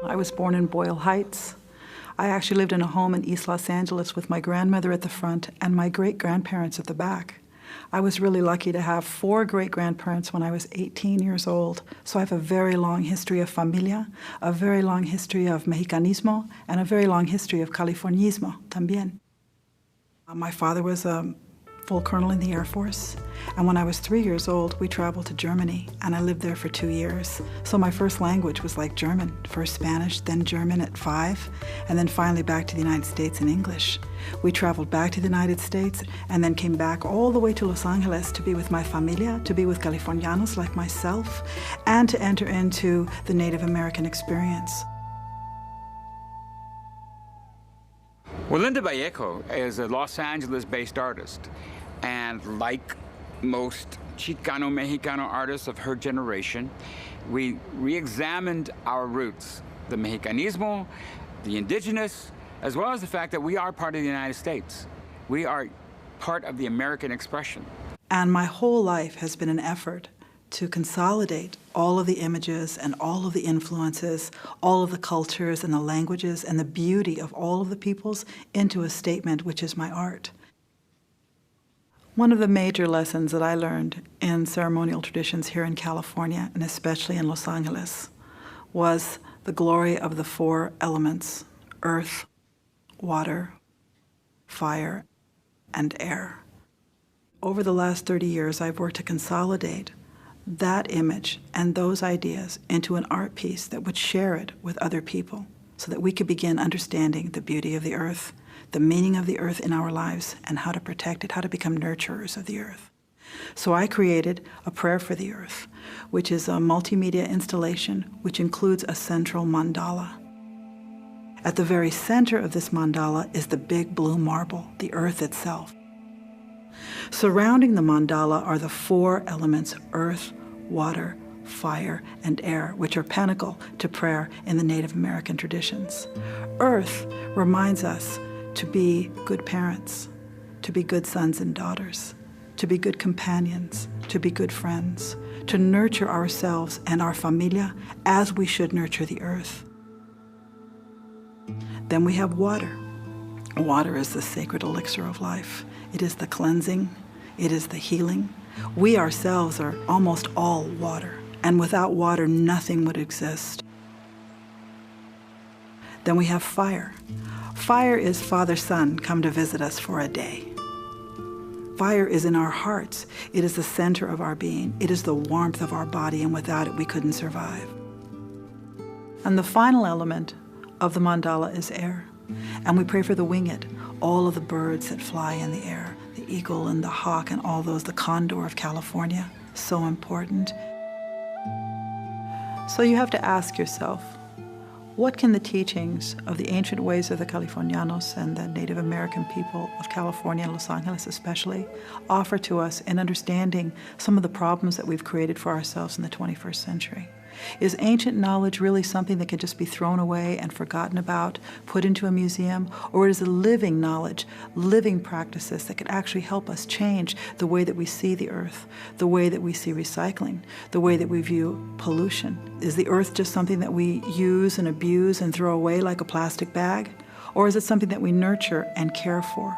I was born in Boyle Heights. I actually lived in a home in East Los Angeles with my grandmother at the front and my great-grandparents at the back. I was really lucky to have 4 great-grandparents when I was 18 years old, so I have a very long history of familia, a very long history of Mexicanismo, and a very long history of Californismo también. My father was a full colonel in the Air Force, and when I was 3 years old, we traveled to Germany, and I lived there for 2 years. So my first language was like German, first Spanish, then German at 5, and then finally back to the United States in English. We traveled back to the United States and then came back all the way to Los Angeles to be with my familia, to be with Californianos like myself, and to enter into the Native American experience. Well, Linda Vallejo is a Los Angeles-based artist, and like most Chicano-Mexicano artists of her generation, we re-examined our roots, the Mexicanismo, the indigenous, as well as the fact that we are part of the United States. We are part of the American expression. And my whole life has been an effort to consolidate all of the images and all of the influences, all of the cultures and the languages and the beauty of all of the peoples into a statement which is my art. One of the major lessons that I learned in ceremonial traditions here in California, and especially in Los Angeles, was the glory of the 4 elements: earth, water, fire, and air. Over the last 30 years, I've worked to consolidate that image and those ideas into an art piece that would share it with other people so that we could begin understanding the beauty of the earth, the meaning of the earth in our lives, and how to protect it, how to become nurturers of the earth. So I created a prayer for the earth, which is a multimedia installation which includes a central mandala. At the very center of this mandala is the big blue marble, the earth itself. Surrounding the mandala are the 4 elements: earth, water, fire, and air, which are pinnacle to prayer in the Native American traditions. Earth reminds us to be good parents, to be good sons and daughters, to be good companions, to be good friends, to nurture ourselves and our familia as we should nurture the earth. Then we have water. Water is the sacred elixir of life. It is the cleansing. It is the healing. We ourselves are almost all water, and without water, nothing would exist. Then we have fire. Fire is Father Sun come to visit us for a day. Fire is in our hearts. It is the center of our being. It is the warmth of our body, and without it, we couldn't survive. And the final element of the mandala is air. And we pray for the winged, all of the birds that fly in the air, the eagle and the hawk and all those, the condor of California, so important. So you have to ask yourself, what can the teachings of the ancient ways of the Californianos and the Native American people of California and Los Angeles especially offer to us in understanding some of the problems that we've created for ourselves in the 21st century? Is ancient knowledge really something that can just be thrown away and forgotten about, put into a museum? Or is it living knowledge, living practices that can actually help us change the way that we see the earth, the way that we see recycling, the way that we view pollution? Is the earth just something that we use and abuse and throw away like a plastic bag? Or is it something that we nurture and care for?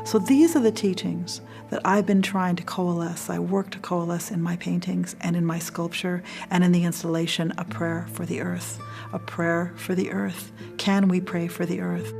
So these are the teachings that I've been trying to coalesce. I work to coalesce in my paintings and in my sculpture and in the installation, A Prayer for the Earth. A prayer for the earth. Can we pray for the earth?